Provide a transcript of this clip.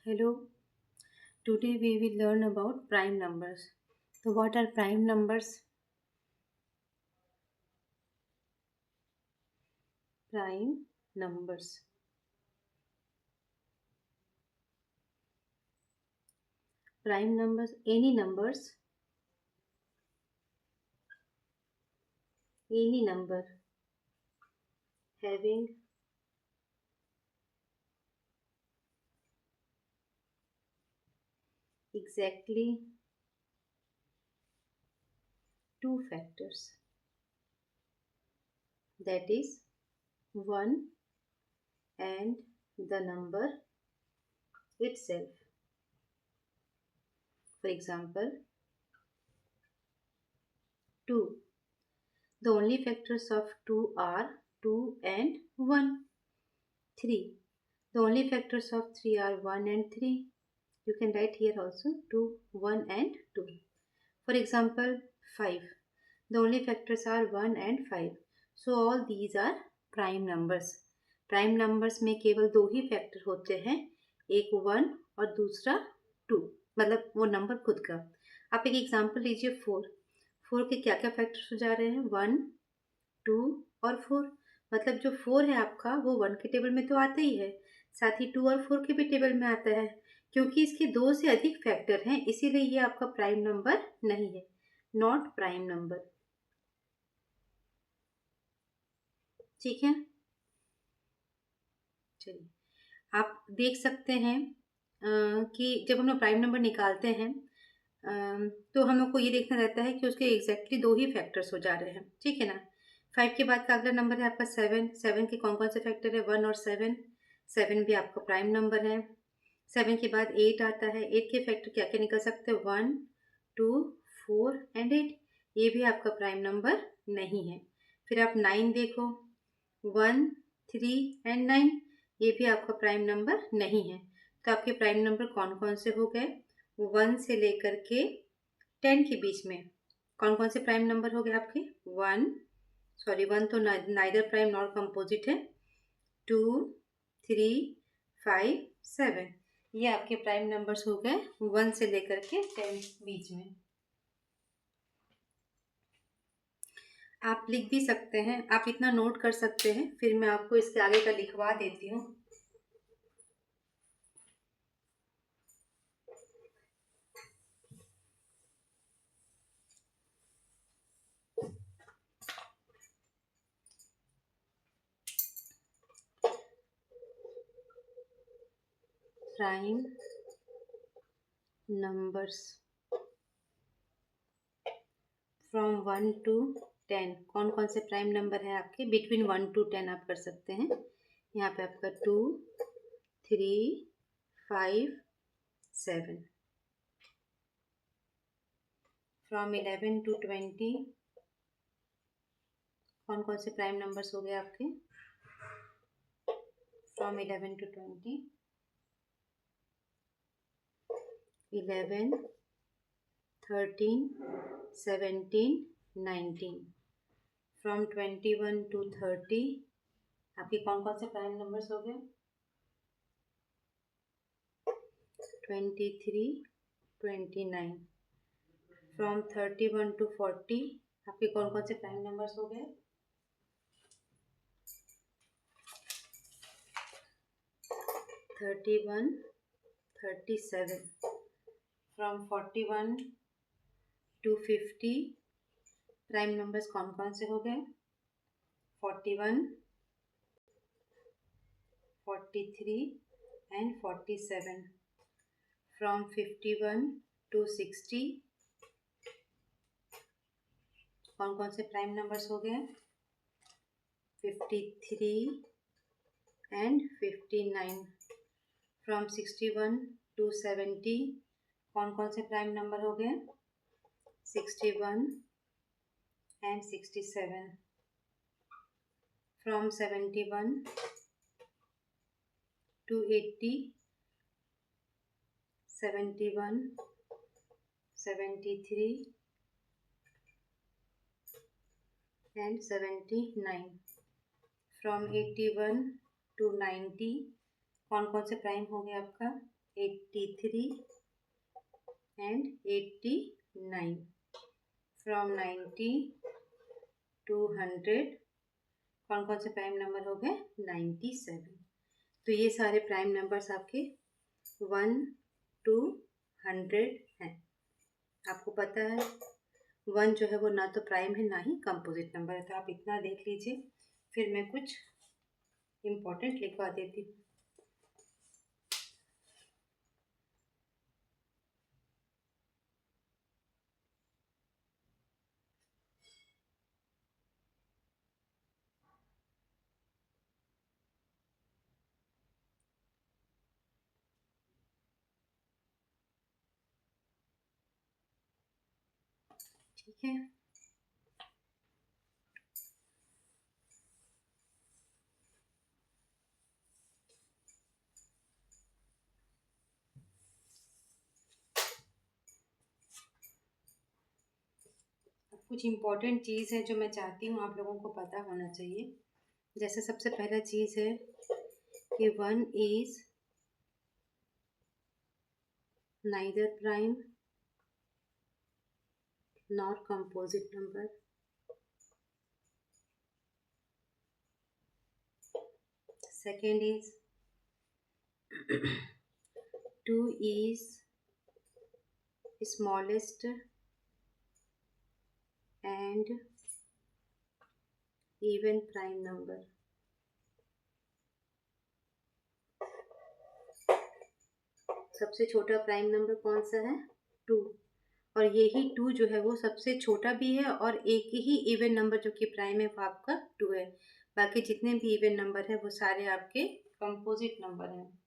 Hello, today we will learn about prime numbers. So, what are prime numbers? Prime numbers. Prime numbers, any number having exactly two factors, that is 1 and the number itself. For example, 2. The only factors of 2 are 2 and 1. 3. The only factors of 3 are 1 and 3. You can write here also 2, 1 and 2. For example, 5. The only factors are 1 and 5. So all these are prime numbers. Prime numbers में केवल दो ही factor होते हैं, एक 1 और दूसरा 2, मतलब वो नंबर खुद का. आप एक एग्जांपल लीजिए 4. 4 के क्या क्या फैक्टर्स हो जा रहे हैं? 1, 2 और 4. मतलब जो 4 है आपका वो 1 के टेबल में तो आता ही है, साथ ही 2 और 4 के भी टेबल में आता है. क्योंकि इसके दो से अधिक फैक्टर हैं, इसीलिए ये आपका प्राइम नंबर नहीं है, नॉट प्राइम नंबर. ठीक है, चलिए आप देख सकते हैं कि जब हम लोग प्राइम नंबर निकालते हैं तो हम लोग को ये देखना रहता है कि उसके एग्जैक्टली दो ही फैक्टर्स हो जा रहे हैं. ठीक है ना. 5 के बाद का अगला नंबर है आपका 7. 7 के कौन कौन से फैक्टर है? 1 और 7. 7 भी आपका प्राइम नंबर है. 7 के बाद 8 आता है. 8 के फैक्टर क्या क्या निकल सकते हैं? 1, 2, 4 एंड 8. ये भी आपका प्राइम नंबर नहीं है. फिर आप 9 देखो, 1, 3 एंड 9. ये भी आपका प्राइम नंबर नहीं है. तो आपके प्राइम नंबर कौन कौन से हो गए? 1 से लेकर के 10 के बीच में कौन कौन से प्राइम नंबर हो गए आपके? 1 तो नाइदर प्राइम नॉर कंपोजिट है. 2, 3, 5, 7. ये आपके प्राइम नंबर्स हो गए 1 से लेकर के 10 बीच में. आप लिख भी सकते हैं, आप इतना नोट कर सकते हैं, फिर मैं आपको इसके आगे का लिखवा देती हूँ. Prime numbers from 1 to 10. कौन कौन से प्राइम नंबर है आपके? बिटवीन 1 to 10 आप कर सकते हैं. यहाँ पे आपका 2, 3, 5, 7. फ्रॉम 11 to 20 कौन कौन से प्राइम नंबर्स हो गए आपके? From 11 to 20, 11, 13, 17, 19. फ्रॉम 21 to 30 आपके कौन कौन से प्राइम नंबर्स हो गए? 23, 29. फ्रॉम 31 to 40 आपके कौन कौन से प्राइम नंबर्स हो गए? 31, 37. फ्रॉम 41 to 50 प्राइम नंबर्स कौन कौन से हो गए? 41, 43 एंड 47. फ्रॉम 51 to 60 कौन कौन से प्राइम नंबर्स हो गए? 53 एंड 59. फ्रॉम 61 to 70 कौन कौन से प्राइम नंबर हो गए? 61 and 67. From 71 to 80, 71, 73 and 79. From 81 to 90 कौन कौन से प्राइम हो गया आपका? 83 and 89, फ्रॉम 90 to 100 कौन कौन से प्राइम नंबर हो गए? 97। तो ये सारे प्राइम नंबर्स आपके 1 to 100 हैं। आपको पता है 1 जो है वो ना तो प्राइम है ना ही कंपोजिट नंबर है, तो आप इतना देख लीजिए। फिर मैं कुछ इम्पोर्टेंट लिखवा देती हूँ। ठीक है, कुछ इम्पोर्टेंट चीज़ है जो मैं चाहती हूँ आप लोगों को पता होना चाहिए। जैसे सबसे पहला चीज़ है कि 1 is neither prime nor composite number. Second is 2 is smallest and even prime number। सबसे छोटा प्राइम नंबर कौन सा है? 2। और यही 2 जो है वो सबसे छोटा भी है और एक ही इवन नंबर जो कि प्राइम है वो आपका 2 है। बाकी जितने भी इवन नंबर है वो सारे आपके कंपोजिट नंबर हैं।